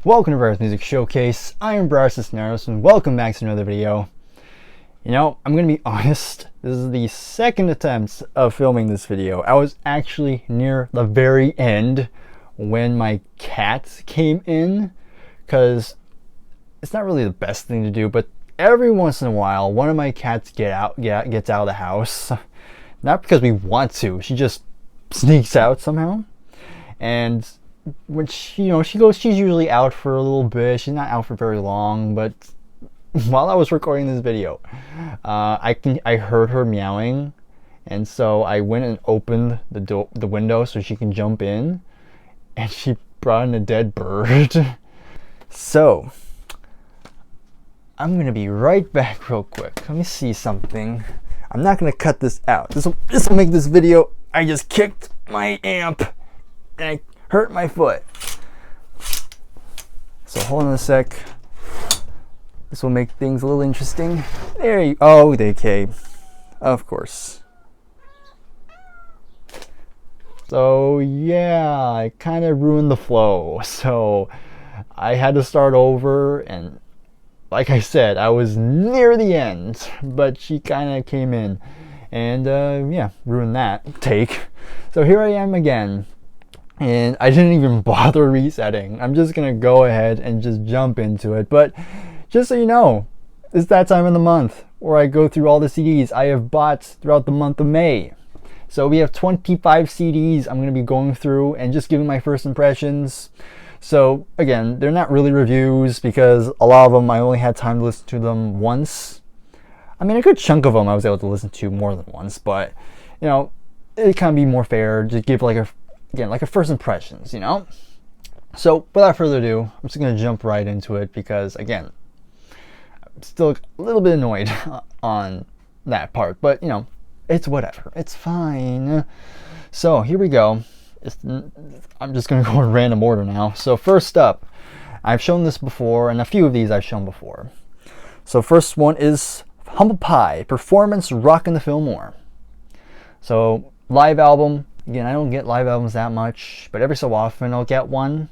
Welcome to Bryer's Music Showcase. I am Bryer and welcome back to another video. You know, I'm gonna be honest, this is the second attempt of filming this video. I was actually near the very end when my cat came in, because it's not really the best thing to do, but every once in a while, one of my cats gets out of the house. Not because we want to, she just sneaks out somehow. And when she goes, she's usually out for a little bit. She's not out for very long, but while I was recording this video, I heard her meowing, and so I went and opened the window so she can jump in, and she brought in a dead bird. So I'm gonna be right back real quick. Let me see something. I'm not gonna cut this out. This will make this video. I just kicked my amp and I hurt my foot. So hold on a sec. This will make things a little interesting. There you go. Oh, they came. Of course. So yeah, I kind of ruined the flow. So I had to start over, and like I said, I was near the end, but she kind of came in and yeah, ruined that take. So here I am again. And I didn't even bother resetting. I'm just gonna go ahead and just jump into it. But just so you know, it's that time of the month where I go through all the CDs I have bought throughout the month of May. So we have 25 CDs I'm gonna be going through and just giving my first impressions. So again, they're not really reviews because a lot of them I only had time to listen to them once. I mean, a good chunk of them I was able to listen to more than once, but you know, it kind of be more fair to give like a first impressions, you know? So without further ado, I'm just gonna jump right into it because again, I'm still a little bit annoyed on that part, but you know, it's whatever, it's fine. So here we go. I'm just gonna go in random order now. So first up, I've shown this before, and a few of these I've shown before. So first one is Humble Pie, Performance Rockin' the Fillmore. So live album. Again, I don't get live albums that much, but every so often I'll get one.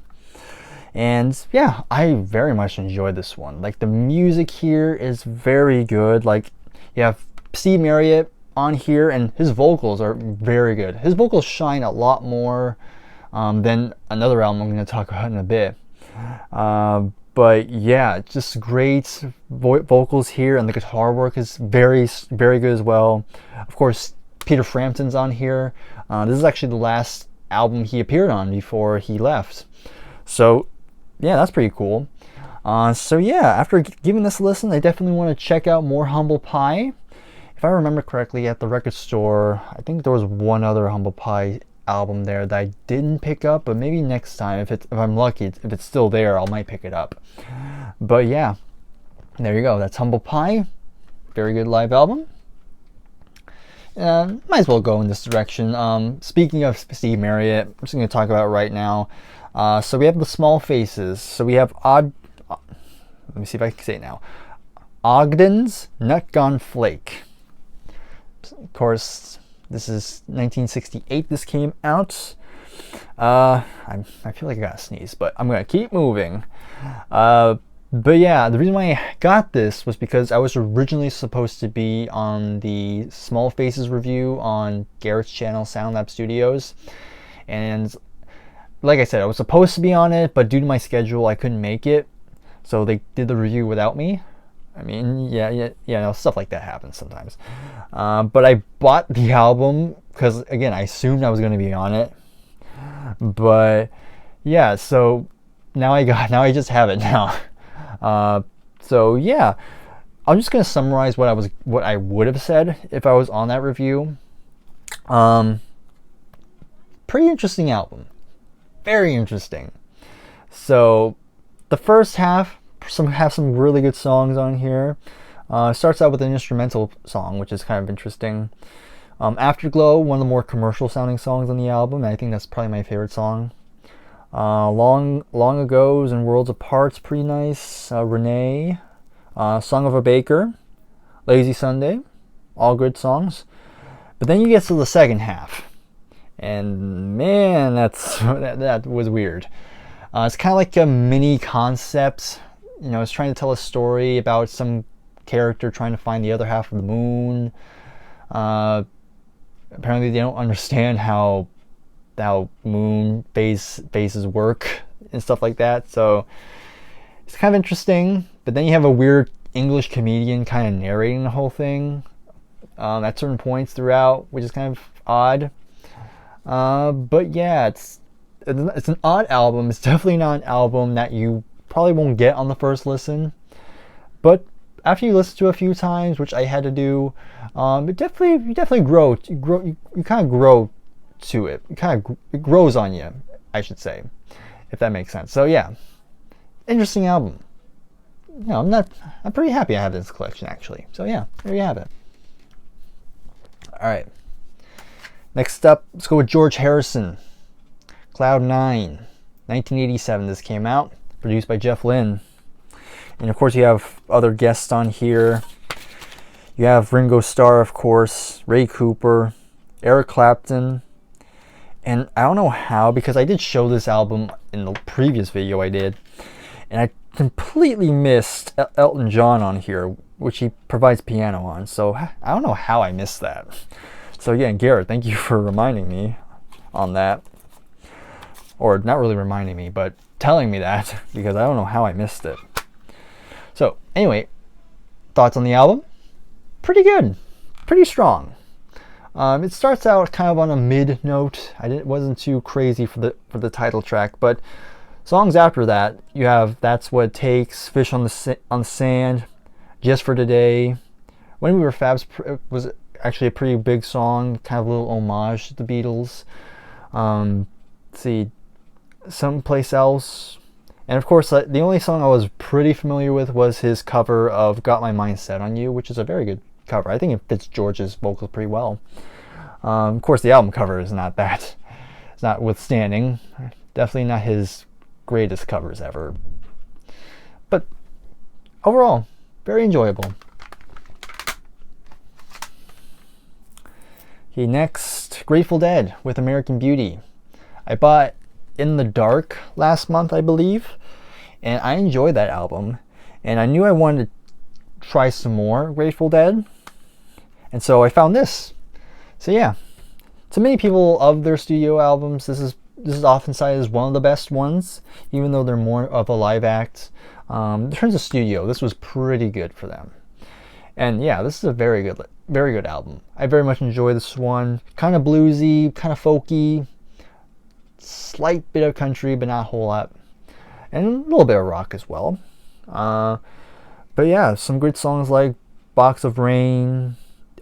And yeah, I very much enjoyed this one. Like, the music here is very good. Like, you have Steve Marriott on here, and his vocals are very good. His vocals shine a lot more than another album I'm going to talk about in a bit. But yeah, just great vocals here, and the guitar work is very, very good as well. Of course, Peter Frampton's on here. This is actually the last album he appeared on before he left. So yeah, that's pretty cool. So yeah, after giving this a listen, I definitely want to check out more Humble Pie. If I remember correctly, at the record store, I think there was one other Humble Pie album there that I didn't pick up, but maybe next time, if I'm lucky, if it's still there, I might pick it up. But yeah, there you go. That's Humble Pie. Very good live album. Might as well go in this direction. Speaking of Steve Marriott, I'm just going to talk about it right now. So we have the Small Faces. So we have let me see if I can say it now. Ogden's Nut Gone Flake. Of course, this is 1968. This came out. I feel like I gotta sneeze, but I'm gonna keep moving. But yeah, the reason why I got this was because I was originally supposed to be on the Small Faces review on Garrett's channel, Sound Studios. And like I said, I was supposed to be on it, but due to my schedule, I couldn't make it. So they did the review without me. I mean, yeah, stuff like that happens sometimes. But I bought the album because, again, I assumed I was going to be on it. But yeah, so now I just have it now. So yeah, I'm just gonna summarize what I would have said if I was on that review. Pretty interesting album, very interesting. So the first half have some really good songs on here. Starts out with an instrumental song, which is kind of interesting. Afterglow, one of the more commercial sounding songs on the album, and I think that's probably my favorite song. Long Ago's and Worlds Apart's pretty nice. Renee, Song of a Baker, Lazy Sunday, all good songs. But then you get to the second half, and man, that was weird. It's kind of like a mini concept. You know, it's trying to tell a story about some character trying to find the other half of the moon. Apparently they don't understand how moon bases work and stuff like that. So it's kind of interesting. But then you have a weird English comedian kind of narrating the whole thing at certain points throughout, which is kind of odd. But yeah, it's an odd album. It's definitely not an album that you probably won't get on the first listen. But after you listen to it a few times, which I had to do, you definitely grow. You kind of grow to it. It grows on you, I should say, if that makes sense. So yeah, interesting album. You know, I'm pretty happy I have this collection actually. So yeah, there you have it. All right. Next up, let's go with George Harrison. Cloud 9, 1987. This came out, produced by Jeff Lynne. And of course, you have other guests on here. You have Ringo Starr, of course, Ray Cooper, Eric Clapton. And I don't know how, because I did show this album in the previous video I did, and I completely missed Elton John on here, which he provides piano on. So I don't know how I missed that. So again, Garrett, thank you for reminding me on that. Or not really reminding me, but telling me that, because I don't know how I missed it. So anyway, thoughts on the album? Pretty good, pretty strong. It starts out kind of on a mid note. It wasn't too crazy for the title track, but songs after that, you have That's What It Takes, Fish on the Sand, Just for Today. When We Were Fabs was actually a pretty big song, kind of a little homage to the Beatles. Let's see, Someplace Else. And of course, the only song I was pretty familiar with was his cover of Got My Mind Set on You, which is a very good cover. I think it fits George's vocals pretty well. Of course, the album cover is not that. It's not withstanding. Definitely not his greatest covers ever. But overall, very enjoyable. Okay, next, Grateful Dead with American Beauty. I bought In the Dark last month, I believe, and I enjoyed that album. And I knew I wanted to try some more Grateful Dead, and so I found this. So yeah, to many people of their studio albums, this is often cited as one of the best ones, even though they're more of a live act. In terms of studio, this was pretty good for them. And yeah, this is a very good album. I very much enjoy this one. Kind of bluesy, kind of folky, slight bit of country, but not a whole lot, and a little bit of rock as well. But yeah, some good songs like Box of Rain,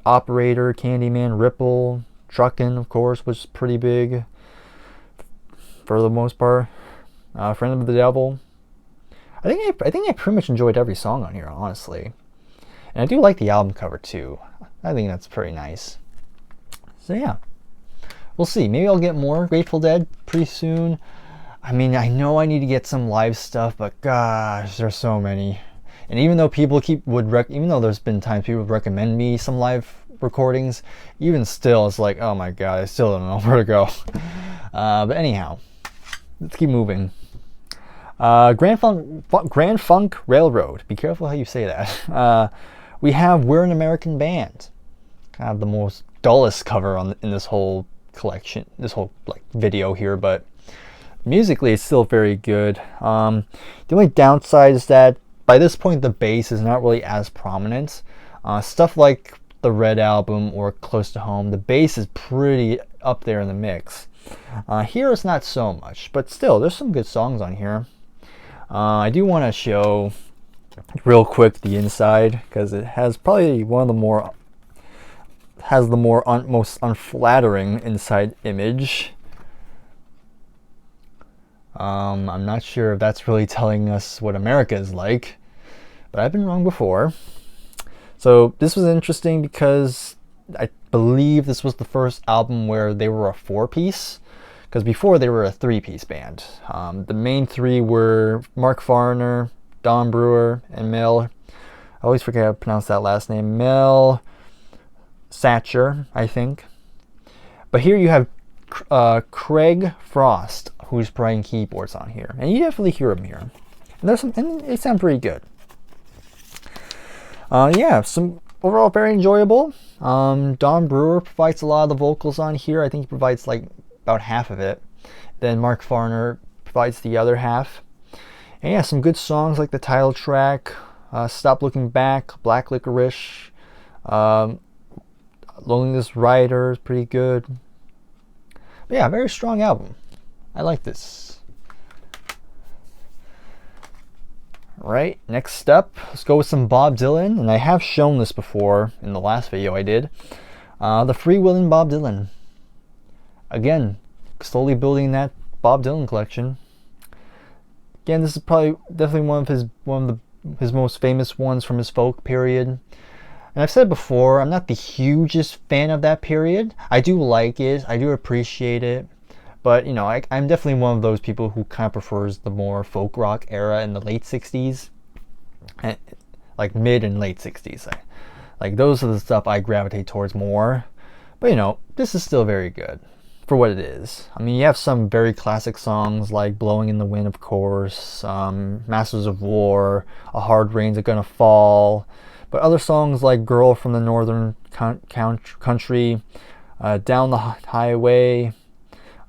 Operator, Candyman, Ripple, Truckin', of course, was pretty big for the most part. Friend of the Devil. I think I pretty much enjoyed every song on here, honestly. And I do like the album cover too. I think that's pretty nice. So yeah, we'll see. Maybe I'll get more Grateful Dead pretty soon. I mean, I know I need to get some live stuff, but gosh, there's so many. And even though even though there's been times people would recommend me some live recordings, even still, it's like, oh my god, I still don't know where to go. But anyhow, let's keep moving. Grand Funk Railroad. Be careful how you say that. We have We're an American Band. Kind of the most dullest cover in this whole collection, this whole video here, but musically it's still very good. The only downside is that by this point the bass is not really as prominent. Stuff like the Red Album or Close to Home, the bass is pretty up there in the mix. Here it's not so much, but still there's some good songs on here. I do want to show real quick the inside, because it has probably one of the most unflattering inside image. I'm not sure if that's really telling us what America is like, but I've been wrong before. So this was interesting because I believe this was the first album where they were a 4-piece, because before they were a 3-piece band. The main three were Mark Farner, Don Brewer, and Mel. I always forget how to pronounce that last name. Mel Satcher, I think. But here you have Craig Frost, who's playing keyboards on here, and you definitely hear him here. And they sound pretty good. Yeah, some overall very enjoyable. Don Brewer provides a lot of the vocals on here. I think he provides like about half of it. Then Mark Farner provides the other half. And yeah, some good songs like the title track, Stop Looking Back, Black Licorice, Loneliness Rider is pretty good. But yeah, very strong album. I like this. Right, next up, let's go with some Bob Dylan. And I have shown this before in the last video I did. The Freewheelin Bob Dylan. Again, slowly building that Bob Dylan collection. Again, this is probably definitely one of his most famous ones from his folk period. And I've said before, I'm not the hugest fan of that period. I do like it, I do appreciate it. But, you know, I'm definitely one of those people who kind of prefers the more folk rock era in the late 60s. And, like mid and late 60s. Like those are the stuff I gravitate towards more. But, you know, this is still very good for what it is. I mean, you have some very classic songs like Blowing in the Wind, of course, Masters of War, A Hard Rain's Gonna Fall. But other songs like Girl from the Northern Country, Down the Highway,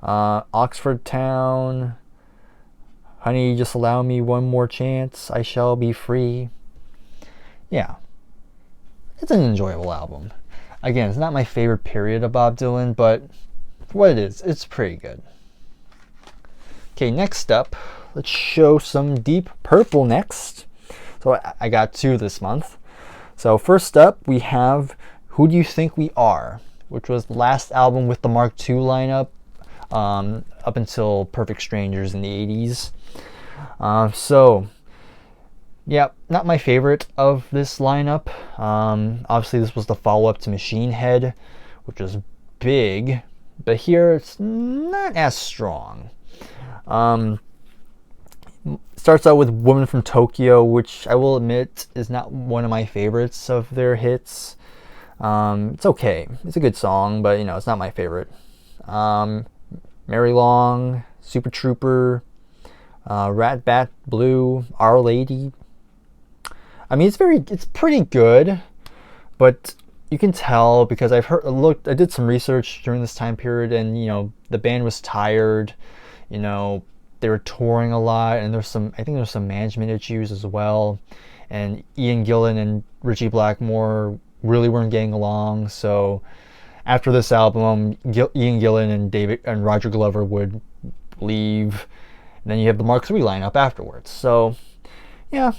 Oxford Town, Honey, Just Allow Me One More Chance, I Shall Be Free. Yeah, it's an enjoyable album. Again, it's not my favorite period of Bob Dylan, but for what it is, it's pretty good. Okay, next up, let's show some Deep Purple next. So I got two this month. So first up, we have Who Do You Think We Are, which was the last album with the Mark II lineup. Up until Perfect Strangers in the 80s. So, yeah, not my favorite of this lineup. Obviously, this was the follow-up to Machine Head, which was big, but here it's not as strong. Starts out with Woman from Tokyo, which I will admit is not one of my favorites of their hits. It's okay. It's a good song, but, you know, it's not my favorite. Mary Long, Super Trooper, Rat Bat Blue, Our Lady. I mean, it's pretty good, but you can tell because I did some research during this time period, and you know, the band was tired. You know, they were touring a lot, and I think there's some management issues as well. And Ian Gillan and Ritchie Blackmore really weren't getting along, so after this album, Ian Gillan and Roger Glover would leave. And then you have the Mark III lineup afterwards. So, yeah,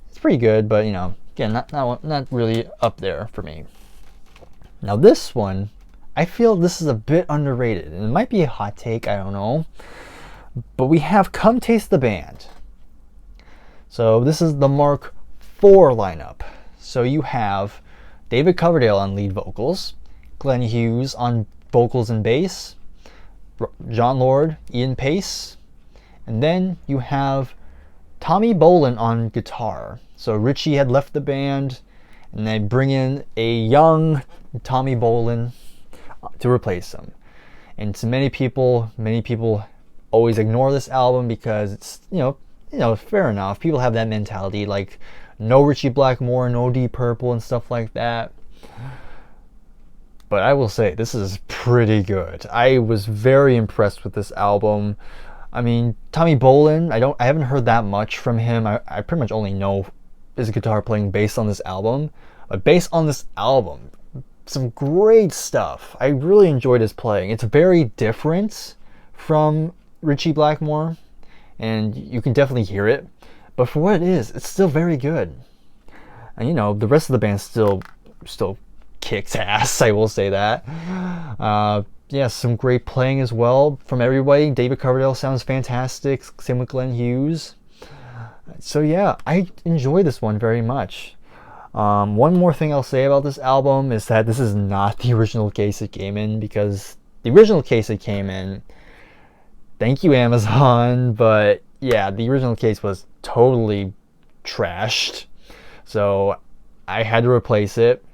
it's pretty good, but, you know, again, not really up there for me. Now this one, I feel this is a bit underrated. And it might be a hot take, I don't know. But we have Come Taste the Band. So this is the Mark IV lineup. So you have David Coverdale on lead vocals, Glenn Hughes on vocals and bass, John Lord, Ian Pace, and then you have Tommy Bolin on guitar. So Ritchie had left the band, and they bring in a young Tommy Bolin to replace him. And to many people always ignore this album because it's, you know, fair enough. People have that mentality, like no Ritchie Blackmore, no Deep Purple, and stuff like that. But I will say, this is pretty good. I was very impressed with this album. I mean, Tommy Bolin, I haven't heard that much from him. I pretty much only know his guitar playing based on this album. But based on this album, some great stuff. I really enjoyed his playing. It's very different from Ritchie Blackmore, and you can definitely hear it. But for what it is, it's still very good. And you know, the rest of the band still kicks ass, I will say that. Yeah, some great playing as well from everybody. David Coverdale sounds fantastic, same with Glenn Hughes. So yeah, I enjoy this one very much. One more thing I'll say about this album is that this is not the original case it came in, because the original case it came in, thank you Amazon, but yeah, the original case was totally trashed. So I had to replace it.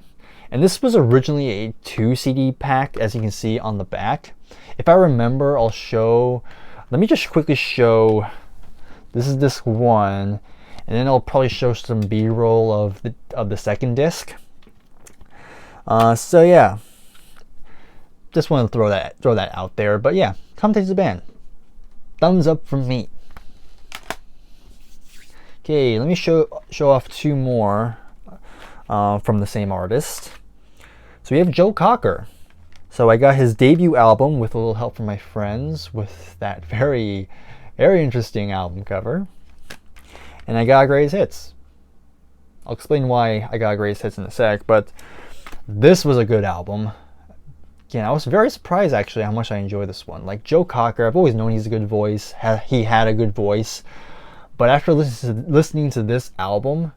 And this was originally a 2 CD pack, as you can see on the back. If I remember, I'll show, let me just quickly show, this is disc 1, and then I'll probably show some B-roll of the second disc. So yeah, just want to throw that out there. But yeah, commentate the band. Thumbs up from me. Okay, let me show off 2 more from the same artist. So we have Joe Cocker. So I got his debut album with a little help from my friends with that very, very interesting album cover. And I got Greatest Hits. I'll explain why I got Greatest Hits in a sec, but this was a good album. Again, I was very surprised actually how much I enjoyed this one. Like Joe Cocker, I've always known he's a good voice. He had a good voice. But after listening to this album,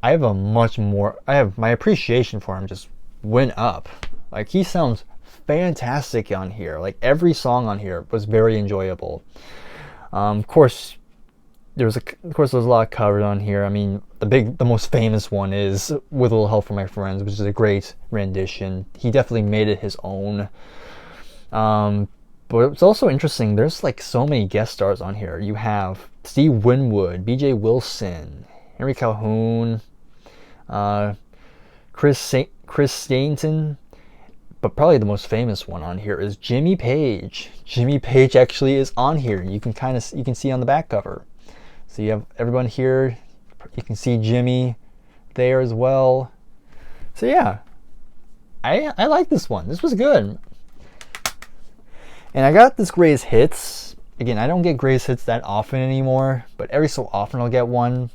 I have my appreciation for him just went up. Like he sounds fantastic on here. Like every song on here was very enjoyable. Of course, there's a lot of covers on here. I mean, the most famous one is With a Little Help from My Friends, which is a great rendition. He definitely made it his own. But it's also interesting. There's like so many guest stars on here. You have Steve Winwood, B.J. Wilson, Henry Calhoun, Chris Stainton, but probably the most famous one on here is Jimmy Page. Jimmy Page actually is on here. You can see on the back cover. So you have everyone here. You can see Jimmy there as well. So yeah, I like this one. This was good. And I got this Greatest Hits. Again, I don't get Greatest Hits that often anymore, but every so often I'll get one.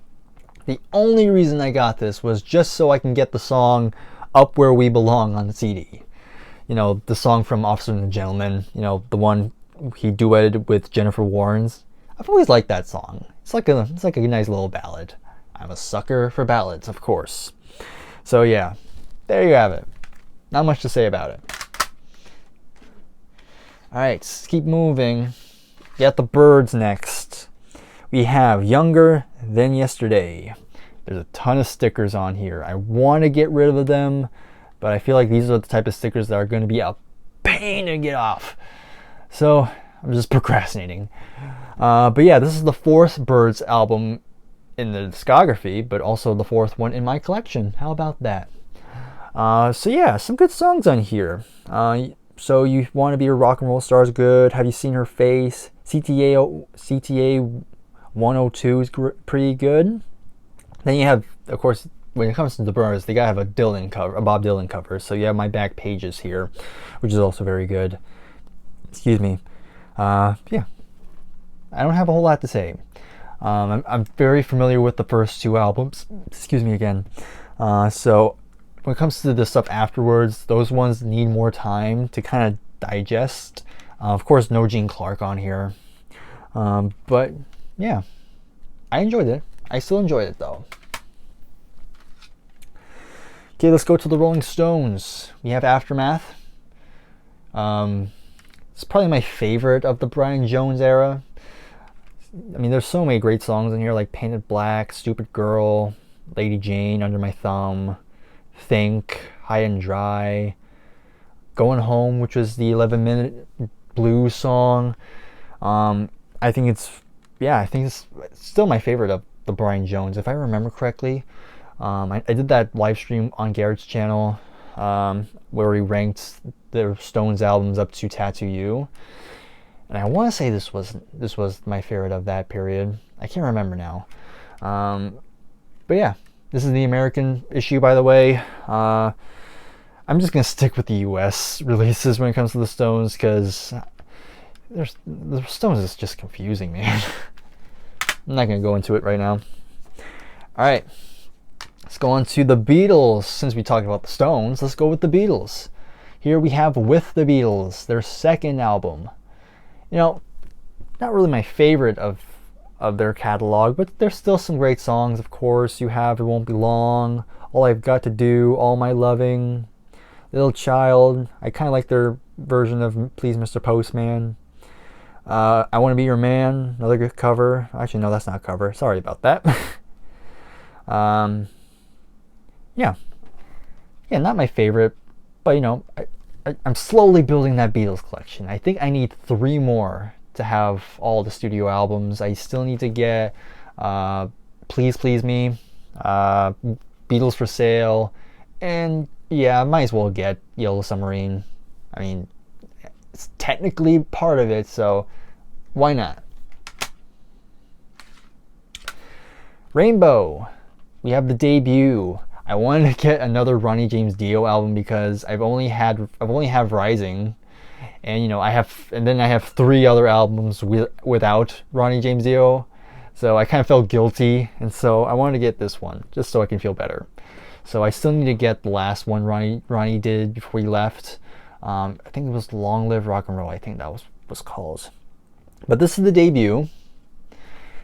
The only reason I got this was just so I can get the song Up Where We Belong on the CD. You know, the song from Officer and the Gentleman, you know, the one he duetted with Jennifer Warnes. I've always liked that song. It's like a nice little ballad. I'm a sucker for ballads, of course. So yeah, there you have it. Not much to say about it. Alright, let's keep moving. We got the Byrds next. We have Younger Than Yesterday. There's a ton of stickers on here. I want to get rid of them, but I feel like these are the type of stickers that are going to be a pain to get off. So I'm just procrastinating. But yeah, this is the 4th Byrds album in the discography, but also the 4th one in my collection. How about that? So yeah, some good songs on here. So You Want to Be a Rock and Roll Star is good. Have You Seen Her Face? CTA 102 is pretty good. Then you have, of course, when it comes to the Byrds, they gotta have a Bob Dylan cover. So you have My Back Pages here, which is also very good. Excuse me. Yeah, I don't have a whole lot to say. I'm very familiar with the first 2 albums. Excuse me again. So when it comes to the stuff afterwards, those ones need more time to kind of digest. Of course, no Gene Clark on here. But yeah, I enjoyed it. I still enjoyed it though. Okay, let's go to the Rolling Stones. We have Aftermath. It's probably my favorite of the Brian Jones era. I mean, there's so many great songs in here, like Painted Black, Stupid Girl, Lady Jane, Under My Thumb, Think, High and Dry, Going Home, which was the 11-minute blues song. I think it's still my favorite of the Brian Jones, if I remember correctly. I did that live stream on Garrett's channel where he ranked the Stones albums up to Tattoo You, and I want to say this was my favorite of that period. I can't remember now. But yeah, this is the American issue, by the way. I'm just gonna stick with the US releases when it comes to the Stones, because the Stones is just confusing, man. I'm not gonna go into it right now. Alright, let's go on to the Beatles. Since we talked about the Stones, let's go with the Beatles. Here we have With the Beatles, their 2nd album. You know, not really my favorite of their catalog, but there's still some great songs, of course. You have It Won't Be Long, All I've Got to Do, All My Loving, Little Child. I kind of like their version of Please Mr. Postman. I Want to Be Your Man, another good cover. Actually, no, that's not a cover. Sorry about that. Yeah. Yeah, not my favorite, but you know, I'm slowly building that Beatles collection. I think I need 3 more to have all the studio albums. I still need to get Please Please Me, Beatles for Sale, and yeah, I might as well get Yellow Submarine. I mean, it's technically part of it, so why not? Rainbow. We have the debut. I wanted to get another Ronnie James Dio album because I've only have Rising, and you know I have 3 other albums without Ronnie James Dio, so I kind of felt guilty, and so I wanted to get this one just so I can feel better. So I still need to get the last one Ronnie did before he left. I think it was Long Live Rock and Roll. I think that was called. But this is the debut.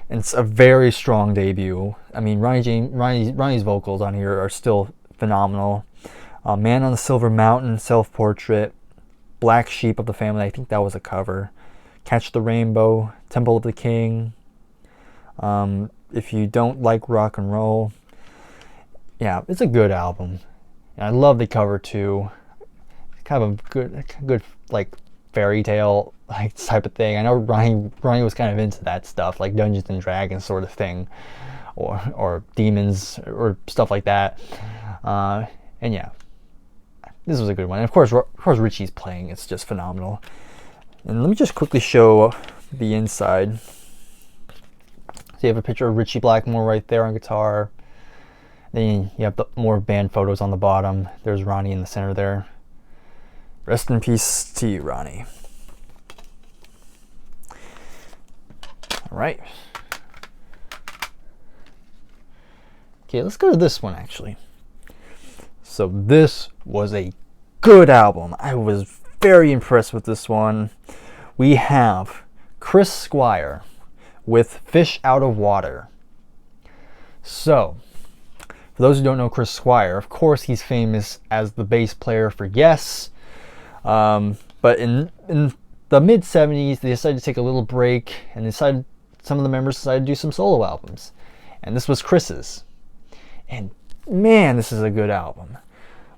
And it's a very strong debut. I mean, Ronnie's vocals on here are still phenomenal. Man on the Silver Mountain, Self-Portrait, Black Sheep of the Family, I think that was a cover. Catch the Rainbow, Temple of the King. If you don't like rock and roll, yeah, it's a good album. And I love the cover too. Kind of a good like fairy tale like type of thing. I know Ronnie was kind of into that stuff, like Dungeons and Dragons sort of thing, or demons or stuff like that. And yeah, this was a good one. And of course Richie's playing. It's just phenomenal. And let me just quickly show the inside. So you have a picture of Richie Blackmore right there on guitar. Then you have the more band photos on the bottom. There's Ronnie in the center there. Rest in peace to you, Ronnie. All right. Okay, let's go to this one actually. So this was a good album. I was very impressed with this one. We have Chris Squire with Fish Out of Water. So, for those who don't know Chris Squire, of course he's famous as the bass player for Yes. But in the mid-70s, they decided to take a little break and some of the members decided to do some solo albums. And this was Chris's. And man, this is a good album.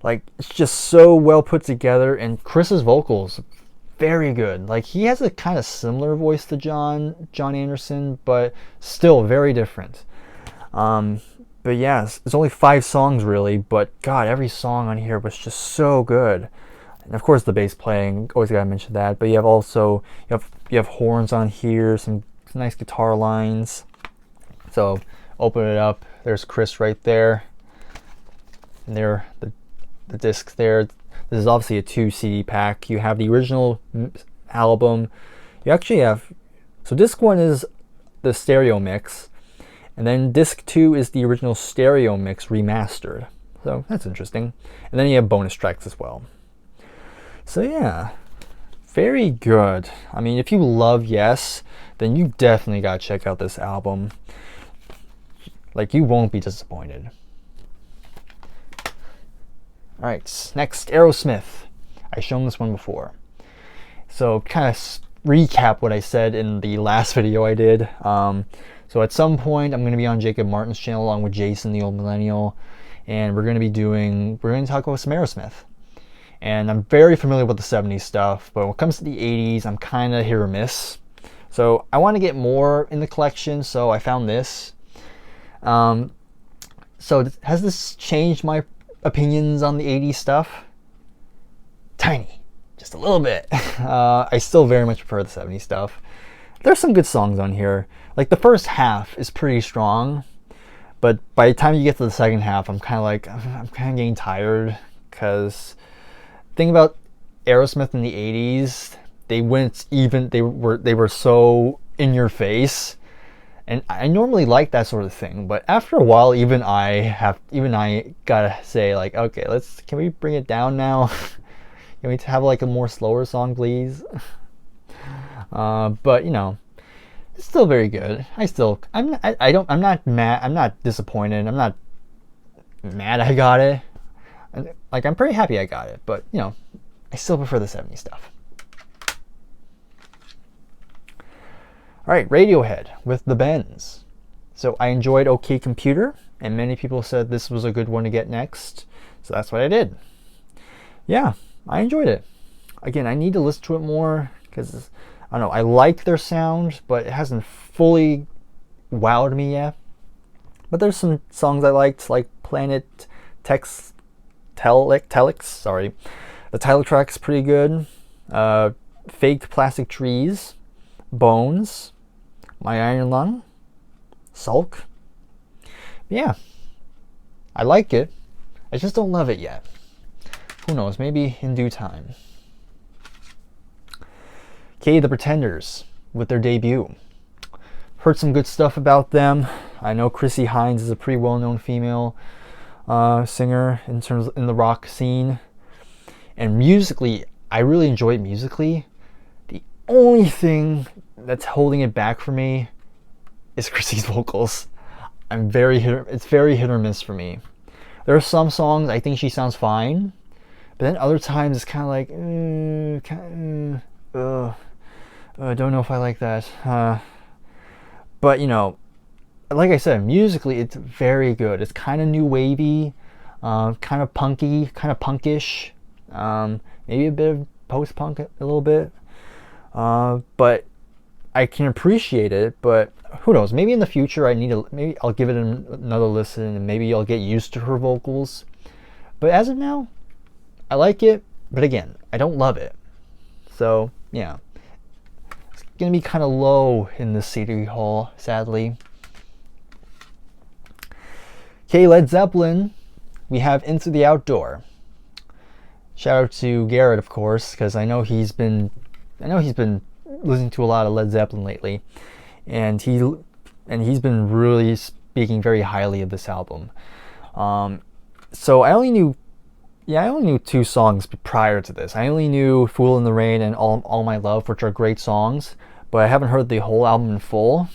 Like, it's just so well put together, and Chris's vocals, very good. Like, he has a kind of similar voice to John Anderson, but still very different. But yeah, it's only 5 songs really, but God, every song on here was just so good. And of course the bass playing, always gotta mention that. But you have horns on here, some nice guitar lines. So open it up. There's Chris right there. And there, the discs there. This is obviously a 2 CD pack. You have the original album. You actually have, so disc 1 is the stereo mix, and then disc 2 is the original stereo mix remastered. So that's interesting. And then you have bonus tracks as well. So yeah, very good. I mean, if you love Yes, then you definitely gotta check out this album. Like, you won't be disappointed. Alright, next, Aerosmith. I've shown this one before. So kind of recap what I said in the last video I did. So at some point I'm going to be on Jacob Martin's channel along with Jason, the Old Millennial, and we're going to talk about some Aerosmith. And I'm very familiar with the 70s stuff, but when it comes to the 80s, I'm kind of hit or miss. So I want to get more in the collection, so I found this. So has this changed my opinions on the 80s stuff? Tiny, just a little bit. I still very much prefer the 70s stuff. There's some good songs on here. Like, the first half is pretty strong, but by the time you get to the second half, I'm kind of getting tired, because thing about Aerosmith in the 80s, they were so in your face, and I normally like that sort of thing, but after a while, even I gotta say, like, okay, can we bring it down now? Can we have like a more slower song, please? But you know, it's still very good. I'm not mad. I'm not disappointed. I'm not mad I got it. Like, I'm pretty happy I got it, but you know, I still prefer the 70s stuff. Alright, Radiohead with The Bends. So I enjoyed OK Computer, and many people said this was a good one to get next. So that's what I did. Yeah, I enjoyed it. Again, I need to listen to it more because, I don't know, I like their sound, but it hasn't fully wowed me yet. But there's some songs I liked, like Planet Telex, sorry. The title track's pretty good. Fake Plastic Trees, Bones, My Iron Lung, Sulk. Yeah, I like it. I just don't love it yet. Who knows, maybe in due time. Okay, The Pretenders with their debut. Heard some good stuff about them. I know Chrissy Hines is a pretty well-known female singer in the rock scene. And musically, I really enjoy it musically. The only thing that's holding it back for me is Chrissy's vocals. It's very hit or miss for me. There are some songs I think she sounds fine, but then other times it's kind of like, I don't know if I like that. But you know, like I said, musically it's very good. It's kind of new wavy, kind of punky, kind of punkish, maybe a bit of post-punk a little bit. But I can appreciate it. But who knows? Maybe in the future maybe I'll give it another listen, and maybe I'll get used to her vocals. But as of now, I like it. But again, I don't love it. So yeah, it's gonna be kind of low in the City Hall, sadly. Okay, Led Zeppelin, we have Into the Outdoor. Shout out to Garrett, of course, because I know he's been listening to a lot of Led Zeppelin lately, and he's been really speaking very highly of this album. So I only knew 2 songs prior to this. I only knew "Fool in the Rain" and All My Love, which are great songs, but I haven't heard the whole album in full.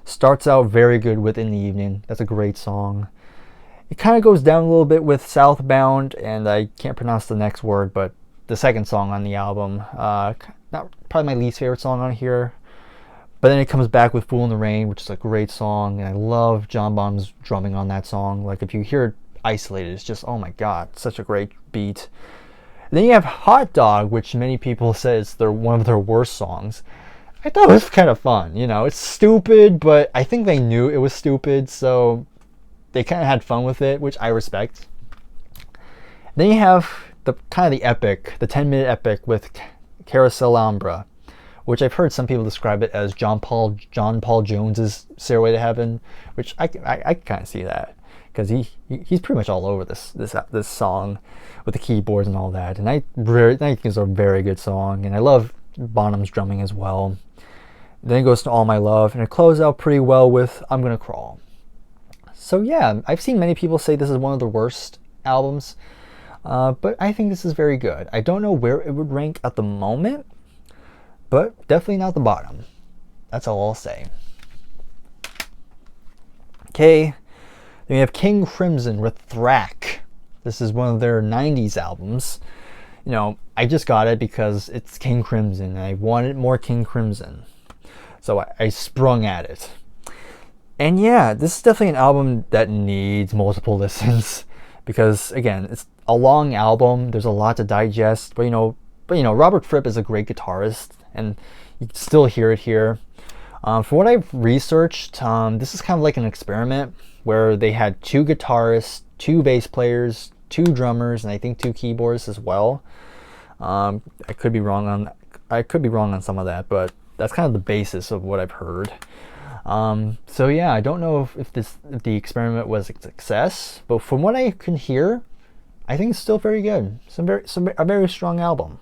Starts out very good with "In the Evening." That's a great song. It kind of goes down a little bit with "Southbound," and I can't pronounce the next word, but the second song on the album, not probably my least favorite song on here. But then it comes back with "Fool in the Rain," which is a great song, and I love John Bonham's drumming on that song. Like, if you hear it isolated, it's just, oh my god, such a great beat. And then you have "Hot Dog," which many people say is one of their worst songs. I thought it was kind of fun. You know, it's stupid, but I think they knew it was stupid, so they kind of had fun with it, which I respect. Then you have the 10-minute epic with "Carousel Alhambra," which I've heard some people describe it as John Paul Jones's "Stairway to Heaven," which I kind of see that, because he's pretty much all over this song with the keyboards and all that, and I think it's a very good song, and I love Bonham's drumming as well. Then it goes to "All My Love," and it closes out pretty well with "I'm Gonna Crawl." So yeah, I've seen many people say this is one of the worst albums, but I think this is very good. I don't know where it would rank at the moment, but definitely not the bottom. That's all I'll say. Okay, then we have King Crimson with THRAK. This is one of their 90s albums. You know, I just got it because it's King Crimson, and I wanted more King Crimson. So I sprung at it. And yeah, this is definitely an album that needs multiple listens, because again, it's a long album. There's a lot to digest, but you know, Robert Fripp is a great guitarist, and you can still hear it here. For what I've researched, this is kind of like an experiment where they had 2 guitarists, 2 bass players, 2 drummers, and I think 2 keyboards as well. I could be wrong on some of that, but that's kind of the basis of what I've heard. So yeah, I don't know if the experiment was a success, but from what I can hear, I think it's still very good. A very strong album.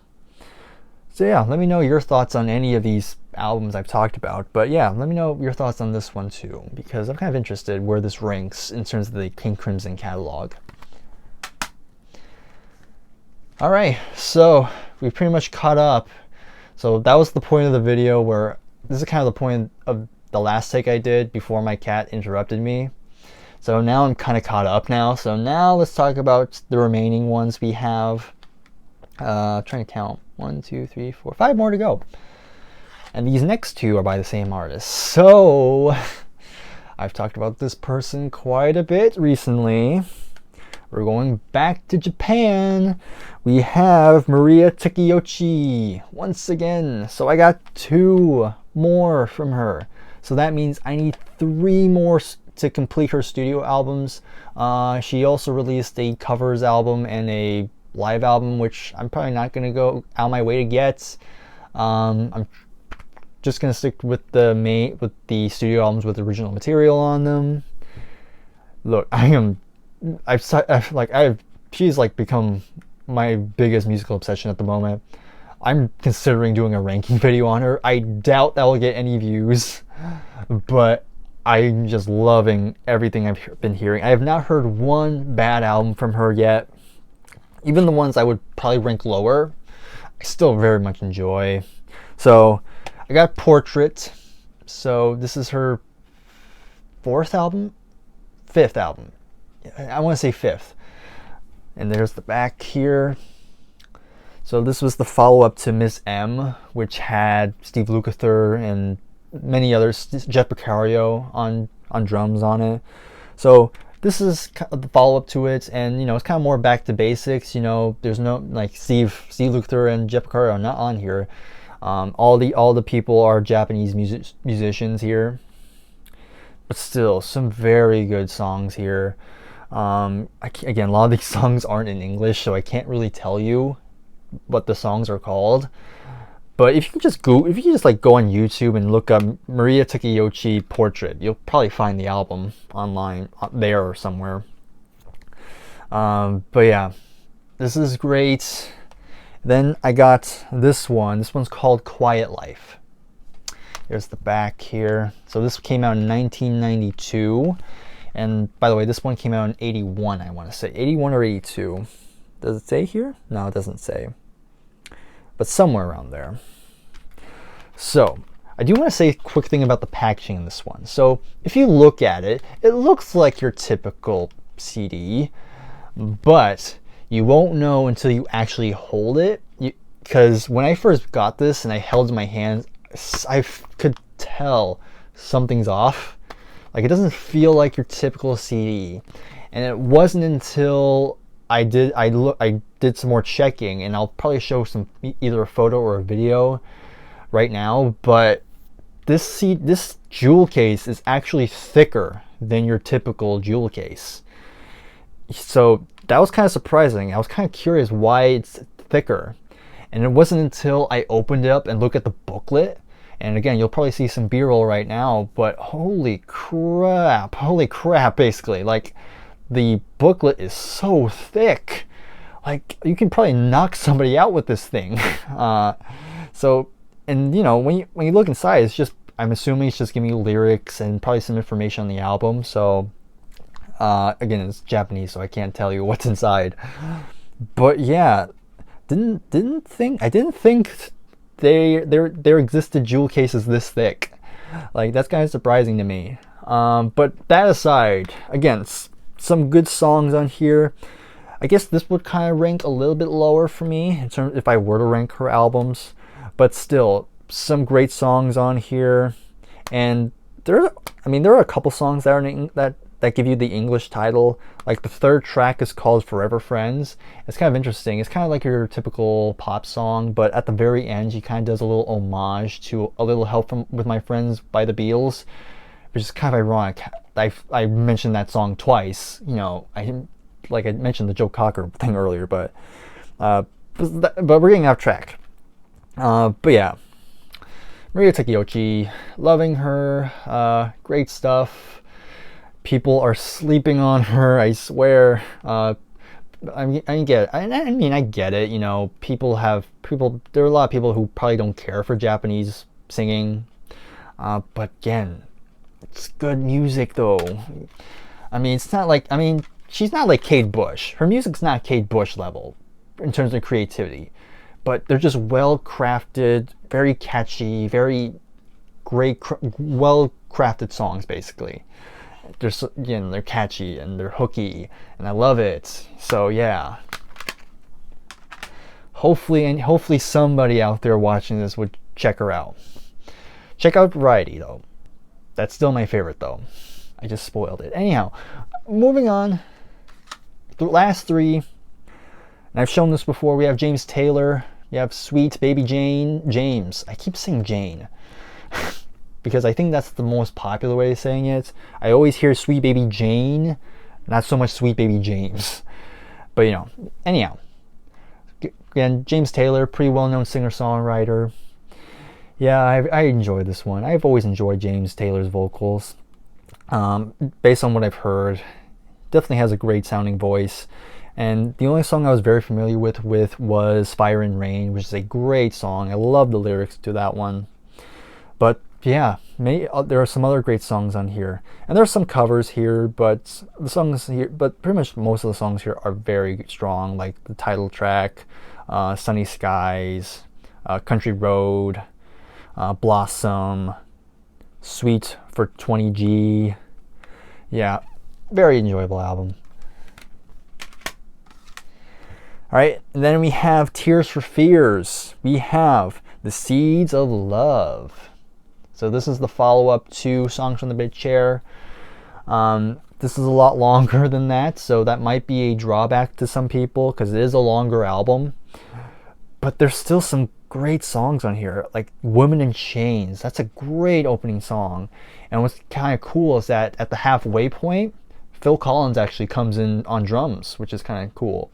So yeah, let me know your thoughts on any of these albums I've talked about. But yeah, let me know your thoughts on this one too, because I'm kind of interested where this ranks in terms of the King Crimson catalog. Alright, so we've pretty much caught up. So that was the point of the video, where this is kind of the point of the last take I did before my cat interrupted me. So now I'm kind of caught up now. So now let's talk about the remaining ones we have. Trying to count. 1, 2, 3, 4, 5 more to go. And these next 2 are by the same artist. So I've talked about this person quite a bit recently. we're going back to Japan. We have Maria Takayochi once again. So I got 2 more from her. So that means I need 3 more to complete her studio albums. She also released a covers album and a live album, which I'm probably not going to go out my way to get. I'm just going to stick with the studio albums with original material on them. Look, she's like become my biggest musical obsession at the moment. I'm considering doing a ranking video on her. I doubt that will get any views, but I'm just loving everything I've been hearing. I have not heard one bad album from her yet. Even the ones I would probably rank lower, I still very much enjoy. So I got Portrait. So this is her 4th album? 5th album. I want to say 5th. And there's the back here. So this was the follow-up to Miss M, which had Steve Lukather and many others, Jeff Becario on drums on it. So this is the follow-up to it, and it's kind of more back to basics. There's no like Steve Lukather and Jeff Becario are not on here. All the people are Japanese musicians here. But still, some very good songs here. Again, a lot of these songs aren't in English, so I can't really tell you what the songs are called. But if you just go on YouTube and look up Maria Takayochi Portrait, you'll probably find the album online there or somewhere. But yeah, this is great. Then I got this one. This one's called Quiet Life. There's the back here. So this came out in 1992. And by the way, this one came out in 81, I want to say. 81 or 82. Does it say here? No, it doesn't say. But somewhere around there. So, I do want to say a quick thing about the packaging in this one. So, if you look at it, it looks like your typical CD. But you won't know until you actually hold it. Because when I first got this and I held it in my hands, I could tell something's off. Like, it doesn't feel like your typical CD. And it wasn't until I did some more checking, and I'll probably show either a photo or a video right now, but this jewel case is actually thicker than your typical jewel case. So that was kind of surprising. I was kind of curious why it's thicker. And it wasn't until I opened it up and looked at the booklet. And again, you'll probably see some B-roll right now, but holy crap, basically. Like, the booklet is so thick. Like, you can probably knock somebody out with this thing. And when you look inside, it's just, I'm assuming it's just giving you lyrics and probably some information on the album. So, again, it's Japanese, so I can't tell you what's inside. But yeah, I didn't think there existed jewel cases this thick. Like, that's kind of surprising to me. But that aside, again, some good songs on here. I guess this would kind of rank a little bit lower for me in terms if I were to rank her albums, but still some great songs on here. And there are a couple songs that give you the English title. Like the third track is called Forever Friends. It's kind of interesting. It's kind of like your typical pop song, but at the very end, she kind of does a little homage to A Little Help with My Friends by the Beatles, which is kind of ironic. I mentioned that song twice. I mentioned the Joe Cocker thing earlier, but we're getting off track. But yeah, Maria Takayochi, loving her, great stuff. People are sleeping on her, I swear. I get it. There are a lot of people who probably don't care for Japanese singing, but again, it's good music though. It's not like, she's not like Kate Bush. Her music's not Kate Bush level in terms of creativity, but they're just well crafted, very catchy, very great, well crafted songs. Basically, they're catchy and they're hooky, and I love it. So yeah, hopefully somebody out there watching this would check her out. Check out Variety though. That's still my favorite though. I just spoiled it. Anyhow, moving on the last three, and I've shown this before, we have James Taylor, you have Sweet Baby James. I keep saying Jane because I think that's the most popular way of saying it. I always hear Sweet Baby Jane, not so much Sweet Baby James. But you know, anyhow. Again, James Taylor, pretty well-known singer-songwriter. Yeah, I enjoy this one. I've always enjoyed James Taylor's vocals. Based on what I've heard, definitely has a great sounding voice. And the only song I was very familiar with was Fire and Rain, which is a great song. I love the lyrics to that one. But yeah, there are some other great songs on here. And there are some covers here, but pretty much most of the songs here are very strong, like the title track, Sunny Skies, Country Road, Blossom, Sweet for 20G. Yeah, very enjoyable album. Alright, and then we have Tears for Fears. We have The Seeds of Love. So this is the follow-up to Songs from the Big Chair. This is a lot longer than that, so that might be a drawback to some people because it is a longer album. But there's still some great songs on here, like Woman in Chains. That's a great opening song. And what's kind of cool is that at the halfway point, Phil Collins actually comes in on drums, which is kind of cool.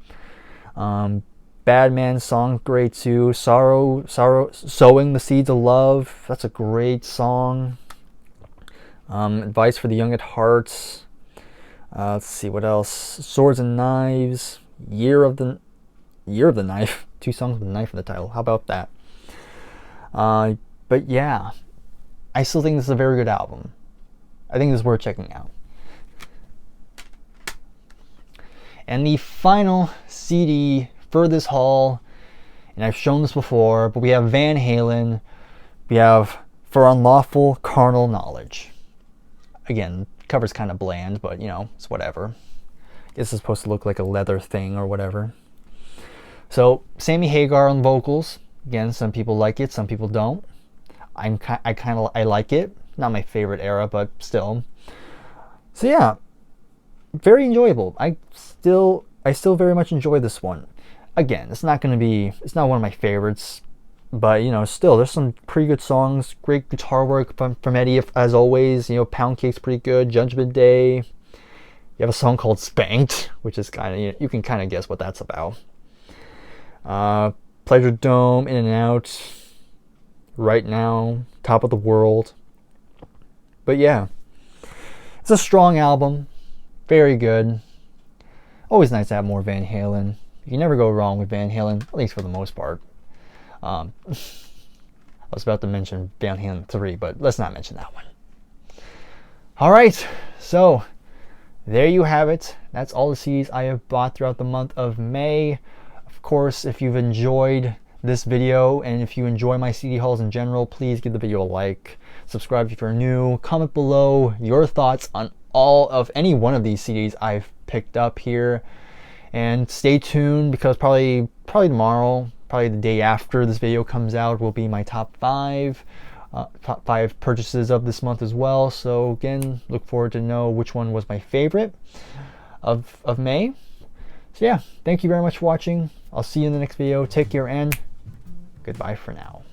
Bad Man song, great too. Sowing the Seeds of Love, that's a great song. Advice for the Young at Heart. Let's see what else. Swords and Knives, Year of the Knife. 2 songs with a knife in the title. How about that? But yeah, I still think this is a very good album. I think this is worth checking out. And the final CD for this haul, and I've shown this before, but we have Van Halen. We have For Unlawful Carnal Knowledge. Again, cover's kind of bland, but you know, it's whatever. I guess it's supposed to look like a leather thing or whatever. So, Sammy Hagar on vocals. Again, some people like it, some people don't. I like it. Not my favorite era, but still. So yeah, very enjoyable. I still very much enjoy this one. Again, it's not one of my favorites, but you know, still there's some pretty good songs. Great guitar work from Eddie as always. You know, Pound Cake's pretty good. Judgment Day. You have a song called Spanked, which is kind of, you can kind of guess what that's about. Pleasure Dome, In and Out, Right Now, Top of the World. But yeah, it's a strong album, very good. Always nice to have more Van Halen. You can never go wrong with Van Halen, at least for the most part. I was about to mention Van Halen 3, but let's not mention that one. Alright, so there you have it. That's all the CDs I have bought throughout the month of May. Of course, if you've enjoyed this video and if you enjoy my CD hauls in general, please give the video a like, subscribe if you're new, comment below your thoughts on any one of these CDs I've picked up here, and stay tuned because probably tomorrow, probably the day after this video comes out, will be my top 5 purchases of this month as well. So again, look forward to know which one was my favorite of May. So yeah, thank you very much for watching. I'll see you in the next video. Take care and goodbye for now.